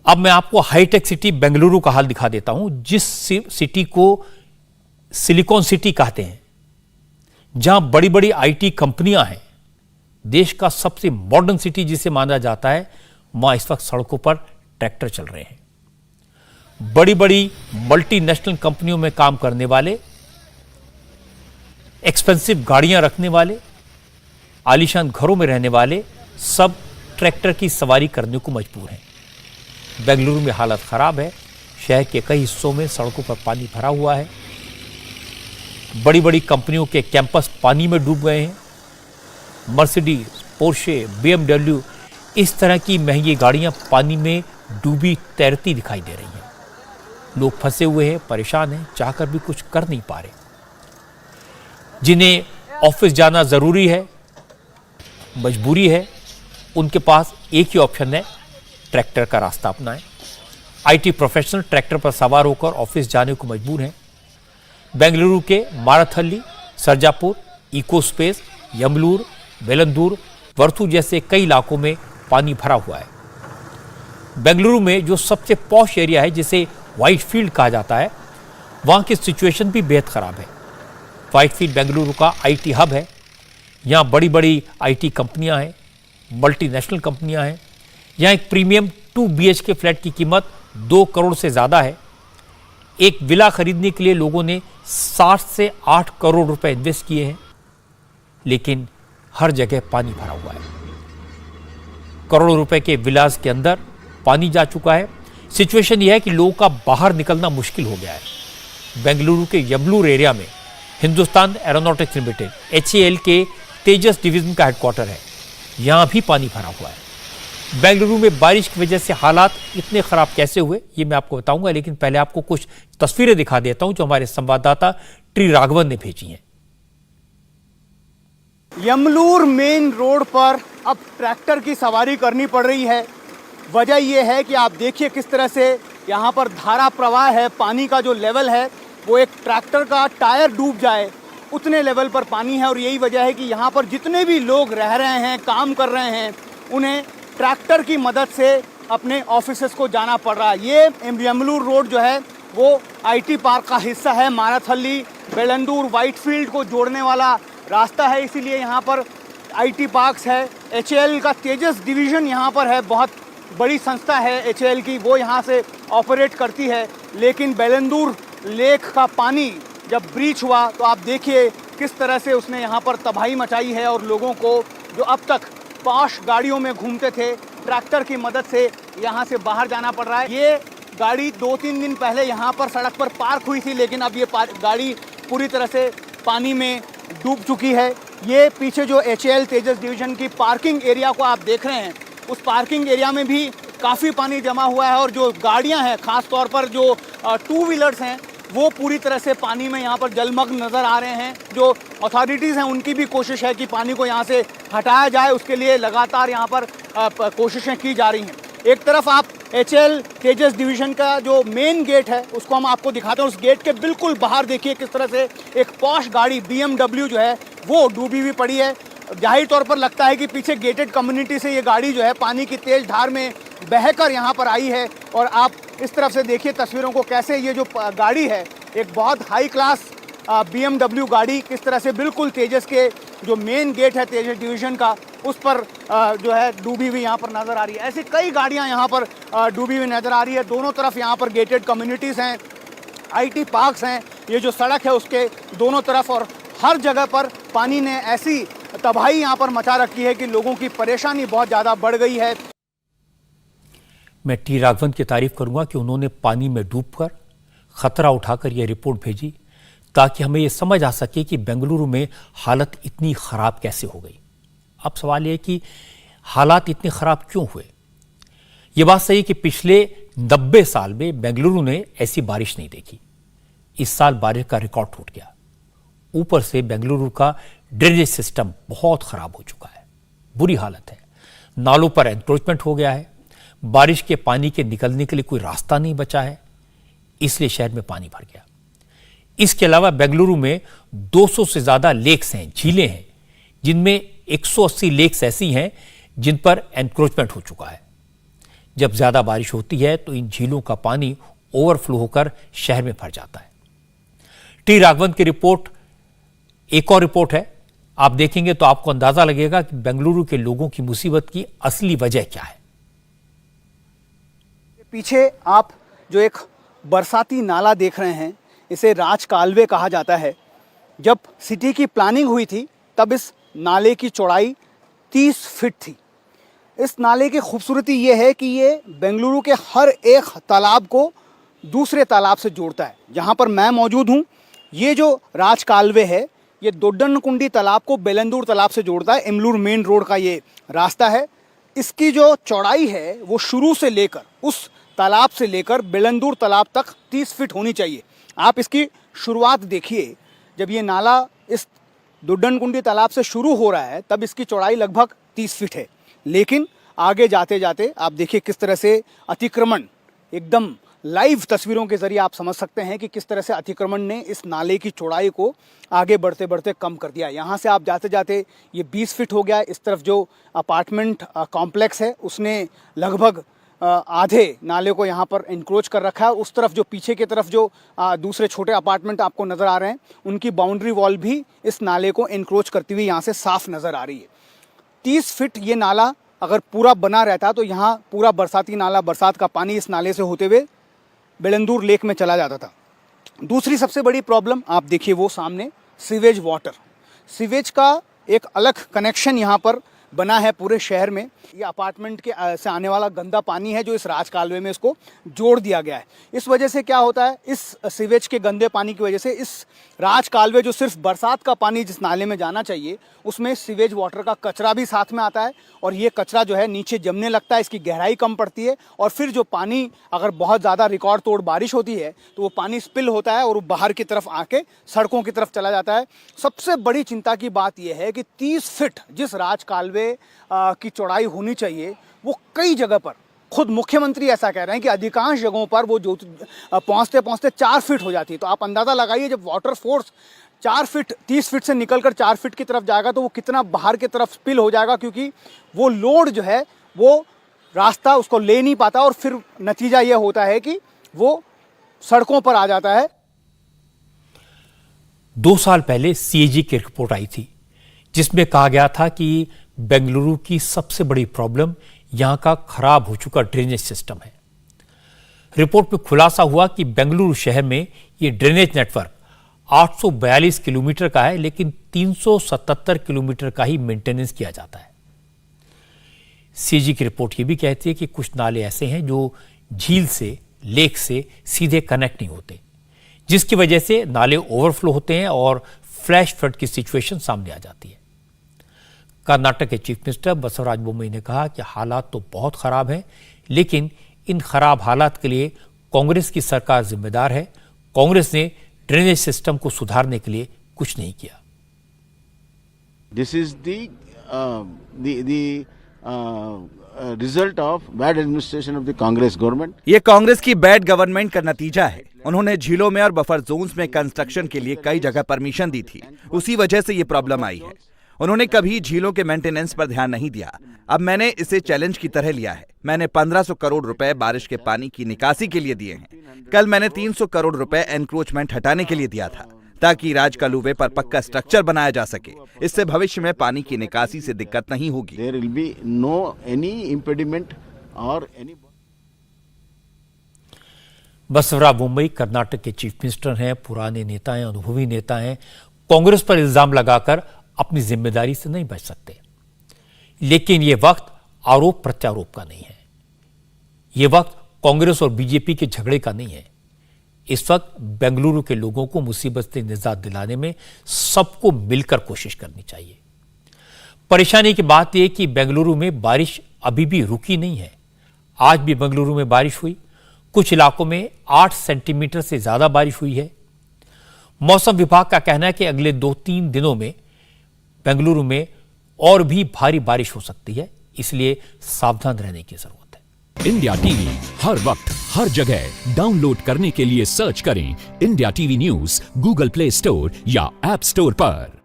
अब मैं आपको हाईटेक सिटी बेंगलुरु का हाल दिखा देता हूं, जिस सिटी को सिलिकॉन सिटी कहते हैं, जहां बड़ी बड़ी आईटी कंपनियां हैं, देश का सबसे मॉडर्न सिटी जिसे माना जाता है, वहां इस वक्त सड़कों पर ट्रैक्टर चल रहे हैं। बड़ी बड़ी मल्टीनेशनल कंपनियों में काम करने वाले, एक्सपेंसिव गाड़ियां रखने वाले, आलीशान घरों में रहने वाले सब ट्रैक्टर की सवारी करने को मजबूर हैं। बेंगलुरु में हालत खराब है। शहर के कई हिस्सों में सड़कों पर पानी भरा हुआ है। बड़ी बड़ी कंपनियों के कैंपस पानी में डूब गए हैं। मर्सिडीज, पोर्शे, BMW, इस तरह की महंगी गाड़ियां पानी में डूबी तैरती दिखाई दे रही हैं। लोग फंसे हुए हैं, परेशान हैं, चाहकर भी कुछ कर नहीं पा रहे। जिन्हें ऑफिस जाना जरूरी है, मजबूरी है, उनके पास एक ही ऑप्शन है, ट्रैक्टर का रास्ता अपनाएं। आईटी प्रोफेशनल ट्रैक्टर पर सवार होकर ऑफिस जाने को मजबूर हैं। बेंगलुरु के माराथली, सरजापुर, इको स्पेस, यमलूर, बेलंदूर, वर्थू जैसे कई इलाकों में पानी भरा हुआ है। बेंगलुरु में जो सबसे पॉश एरिया है, जिसे व्हाइट फील्ड कहा जाता है, वहां की सिचुएशन भी बेहद खराब है। व्हाइट फील्ड बेंगलुरु का आईटी हब है। यहाँ बड़ी बड़ी आईटी कंपनियां हैं, मल्टीनेशनल कंपनियां हैं। यहाँ एक प्रीमियम 2 BHK फ्लैट की कीमत 2 करोड़ से ज़्यादा है। एक विला खरीदने के लिए लोगों ने 7 से 8 करोड़ रुपए इन्वेस्ट किए हैं, लेकिन हर जगह पानी भरा हुआ है। करोड़ों रुपए के विलास के अंदर पानी जा चुका है। सिचुएशन यह है कि लोगों का बाहर निकलना मुश्किल हो गया है। बेंगलुरु के यमलूर एरिया में हिंदुस्तान एरोनॉटिक्स लिमिटेड HAL के तेजस डिवीजन का हेडक्वार्टर है। यहां भी पानी भरा हुआ है। बेंगलुरु में बारिश की वजह से हालात इतने खराब कैसे हुए, ये मैं आपको बताऊंगा, लेकिन पहले आपको कुछ तस्वीरें दिखा देता हूं जो हमारे संवाददाता टी राघवन ने भेजी हैं। यमलूर मेन रोड पर अब ट्रैक्टर की सवारी करनी पड़ रही है। वजह यह है कि आप देखिए किस तरह से यहाँ पर धारा प्रवाह है। पानी का जो लेवल है वो एक ट्रैक्टर का टायर डूब जाए उतने लेवल पर पानी है। और यही वजह है कि यहाँ पर जितने भी लोग रह रहे हैं, काम कर रहे हैं, उन्हें ट्रैक्टर की मदद से अपने ऑफिसेस को जाना पड़ रहा है। ये यमलूर रोड जो है वो आईटी पार्क का हिस्सा है। माराथली, बेलंदूर, व्हाइटफील्ड को जोड़ने वाला रास्ता है, इसीलिए यहाँ पर आईटी पार्क्स है। HAL का तेजस डिवीज़न यहाँ पर है, बहुत बड़ी संस्था है HAL की, वो यहाँ से ऑपरेट करती है। लेकिन बेलंदूर लेक का पानी जब ब्रीच हुआ तो आप देखिए किस तरह से उसने यहाँ पर तबाही मचाई है। और लोगों को जो अब तक पॉश गाड़ियों में घूमते थे, ट्रैक्टर की मदद से यहाँ से बाहर जाना पड़ रहा है। ये गाड़ी 2-3 दिन पहले यहाँ पर सड़क पर पार्क हुई थी, लेकिन अब ये गाड़ी पूरी तरह से पानी में डूब चुकी है। ये पीछे जो HAL तेजस डिवीज़न की पार्किंग एरिया को आप देख रहे हैं, उस पार्किंग एरिया में भी काफ़ी पानी जमा हुआ है। और जो गाड़ियाँ हैं, ख़ास तौर पर जो 2 व्हीलर्स हैं, वो पूरी तरह से पानी में यहाँ पर जलमग्न नज़र आ रहे हैं। जो अथॉरिटीज़ हैं उनकी भी कोशिश है कि पानी को यहाँ से हटाया जाए, उसके लिए लगातार यहाँ पर कोशिशें की जा रही हैं। एक तरफ आप HAL तेजस डिवीज़न का जो मेन गेट है उसको हम आपको दिखाते हैं। उस गेट के बिल्कुल बाहर देखिए किस तरह से एक पॉश गाड़ी BMW जो है वो डूबी हुई पड़ी है। जाहिर तौर पर लगता है कि पीछे गेटेड कम्युनिटी से ये गाड़ी जो है पानी की तेज़ धार में बहकर यहाँ पर आई है। और आप इस तरफ से देखिए तस्वीरों को, कैसे ये जो गाड़ी है, एक बहुत हाई क्लास BMW गाड़ी, किस तरह से बिल्कुल तेजस के जो मेन गेट है तेजस डिवीज़न का, उस पर जो है डूबी हुई यहाँ पर नज़र आ रही है। ऐसी कई गाड़ियाँ यहाँ पर डूबी हुई नज़र आ रही है। दोनों तरफ यहाँ पर गेटेड कम्युनिटीज़ हैं, आईटी पार्क्स हैं। ये जो सड़क है उसके दोनों तरफ और हर जगह पर पानी ने ऐसी तबाही यहाँ पर मचा रखी है कि लोगों की परेशानी बहुत ज़्यादा बढ़ गई है। मैं टी राघवन की तारीफ करूंगा कि उन्होंने पानी में डूबकर खतरा उठाकर यह रिपोर्ट भेजी, ताकि हमें यह समझ आ सके कि बेंगलुरु में हालत इतनी खराब कैसे हो गई। अब सवाल यह कि हालात इतने खराब क्यों हुए। यह बात सही है कि पिछले 90 साल में बेंगलुरु ने ऐसी बारिश नहीं देखी। इस साल बारिश का रिकॉर्ड टूट गया। ऊपर से बेंगलुरु का ड्रेनेज सिस्टम बहुत खराब हो चुका है, बुरी हालत है। नालों पर एनक्रोचमेंट हो गया है। बारिश के पानी के निकलने के लिए कोई रास्ता नहीं बचा है, इसलिए शहर में पानी भर गया। इसके अलावा बेंगलुरु में 200 से ज्यादा लेक्स हैं, झीलें हैं, जिनमें 180 लेक्स ऐसी हैं जिन पर एनक्रोचमेंट हो चुका है। जब ज्यादा बारिश होती है तो इन झीलों का पानी ओवरफ्लो होकर शहर में भर जाता है। टी राघवन की रिपोर्ट एक और रिपोर्ट है, आप देखेंगे तो आपको अंदाजा लगेगा कि बेंगलुरु के लोगों की मुसीबत की असली वजह क्या है। पीछे आप जो एक बरसाती नाला देख रहे हैं, इसे राज कालवे कहा जाता है। जब सिटी की प्लानिंग हुई थी तब इस नाले की चौड़ाई 30 फीट थी। इस नाले की खूबसूरती ये है कि ये बेंगलुरु के हर एक तालाब को दूसरे तालाब से जोड़ता है। जहाँ पर मैं मौजूद हूँ, ये जो राज कालवे है, ये दोड्डनकुंडी तालाब को बेलंदूर तालाब से जोड़ता है। एमलूर मेन रोड का ये रास्ता है। इसकी जो चौड़ाई है वो शुरू से लेकर उस तालाब से लेकर बेलंदूर तालाब तक 30 फीट होनी चाहिए। आप इसकी शुरुआत देखिए, जब ये नाला इस दोड्डनकुंडी तालाब से शुरू हो रहा है तब इसकी चौड़ाई लगभग 30 फीट है, लेकिन आगे जाते जाते आप देखिए किस तरह से अतिक्रमण, एकदम लाइव तस्वीरों के जरिए आप समझ सकते हैं कि किस तरह से अतिक्रमण ने इस नाले की चौड़ाई को आगे बढ़ते बढ़ते कम कर दिया। यहाँ से आप जाते जाते ये 20 फीट हो गया। इस तरफ जो अपार्टमेंट कॉम्प्लेक्स है उसने लगभग आधे नाले को यहाँ पर इंक्रोच कर रखा है। उस तरफ जो पीछे की तरफ जो दूसरे छोटे अपार्टमेंट आपको नज़र आ रहे हैं, उनकी बाउंड्री वॉल भी इस नाले को इंक्रोच करती हुई यहाँ से साफ नज़र आ रही है। 30 फीट ये नाला अगर पूरा बना रहता तो यहाँ पूरा बरसाती नाला, बरसात का पानी इस नाले से होते हुए बेलंदूर लेक में चला जाता था। दूसरी सबसे बड़ी प्रॉब्लम आप देखिए वो सामने, सीवेज वाटर। सीवेज का एक अलग कनेक्शन यहाँ पर बना है पूरे शहर में। ये अपार्टमेंट के से आने वाला गंदा पानी है जो इस राज कालवे में इसको जोड़ दिया गया है। इस वजह से क्या होता है, इस सीवेज के गंदे पानी की वजह से इस राज कालवे जो सिर्फ बरसात का पानी जिस नाले में जाना चाहिए उसमें सीवेज वाटर का कचरा भी साथ में आता है, और ये कचरा जो है नीचे जमने लगता है, इसकी गहराई कम पड़ती है, और फिर जो पानी अगर बहुत ज़्यादा रिकॉर्ड तोड़ बारिश होती है तो वो पानी स्पिल होता है और वो बाहर की तरफ आके सड़कों की तरफ चला जाता है। सबसे बड़ी चिंता की बात यह है कि 30 फीट जिस राज कालवे की चौड़ाई होनी चाहिए वो कई जगह पर, खुद मुख्यमंत्री ऐसा कह रहे हैं कि अधिकांश जगहों पर वो जो पहुंचते पहुंचते 4 फीट हो जाती है। तो आप अंदाज़ा लगाइए, जब वाटर फोर्स 4 फीट 30 फीट से निकलकर 4 फीट की तरफ जाएगा तो वो कितना बाहर की तरफ स्पिल हो जाएगा, क्योंकि वो लोड जो है वो रास्ता उसको ले नहीं पाता, और फिर नतीजा ये होता है कि वो सड़कों पर आ जाता है। 2 साल पहले सीएजी की रिपोर्ट आई थी जिसमें कहा गया था कि बेंगलुरु की सबसे बड़ी प्रॉब्लम यहां का खराब हो चुका ड्रेनेज सिस्टम है। रिपोर्ट में खुलासा हुआ कि बेंगलुरु शहर में यह ड्रेनेज नेटवर्क 842 किलोमीटर का है, लेकिन 377 किलोमीटर का ही मेंटेनेंस किया जाता है। सीजी की रिपोर्ट यह भी कहती है कि कुछ नाले ऐसे हैं जो झील से, लेक से सीधे कनेक्ट नहीं होते, जिसकी वजह से नाले ओवरफ्लो होते हैं और फ्लैश फ्लड की सिचुएशन सामने आ जाती है। कर्नाटक के चीफ मिनिस्टर बसवराज बोम्मई ने कहा कि हालात तो बहुत खराब हैं, लेकिन इन खराब हालात के लिए कांग्रेस की सरकार जिम्मेदार है। कांग्रेस ने ड्रेनेज सिस्टम को सुधारने के लिए कुछ नहीं किया। This is result of bad administration of the Congress government. ये कांग्रेस की बैड गवर्नमेंट का नतीजा है। उन्होंने झीलों में और बफर जोन्स में कंस्ट्रक्शन के लिए कई जगह परमिशन दी थी, उसी वजह से ये प्रॉब्लम आई है। उन्होंने कभी झीलों के मेंटेनेंस पर ध्यान नहीं दिया। अब मैंने इसे चैलेंज की तरह लिया है। मैंने 1500 करोड़ रुपए बारिश के पानी की निकासी के लिए दिए हैं। कल मैंने 300 करोड़ रुपए एनक्रोचमेंट हटाने के लिए दिया था, ताकि राज कालवे पर पक्का स्ट्रक्चर बनाया जा सके। इससे भविष्य में पानी की निकासी से दिक्कत नहीं होगी। There will be no any impediment और एनी। बसवराज बोम्मई कर्नाटक के चीफ मिनिस्टर हैं, पुराने नेता हैं, अनुभवी नेता हैं। कांग्रेस पर इल्जाम लगाकर अपनी जिम्मेदारी से नहीं बच सकते, लेकिन यह वक्त आरोप प्रत्यारोप का नहीं है। यह वक्त कांग्रेस और बीजेपी के झगड़े का नहीं है। इस वक्त बेंगलुरु के लोगों को मुसीबत से निजात दिलाने में सबको मिलकर कोशिश करनी चाहिए। परेशानी की बात यह कि बेंगलुरु में बारिश अभी भी रुकी नहीं है। आज भी बेंगलुरु में बारिश हुई, कुछ इलाकों में 8 सेंटीमीटर से ज्यादा बारिश हुई है। मौसम विभाग का कहना है कि अगले 2-3 दिनों में बेंगलुरु में और भी भारी बारिश हो सकती है, इसलिए सावधान रहने की जरूरत है। इंडिया टीवी हर वक्त हर जगह डाउनलोड करने के लिए सर्च करें India TV news Google play store या ऐप स्टोर पर।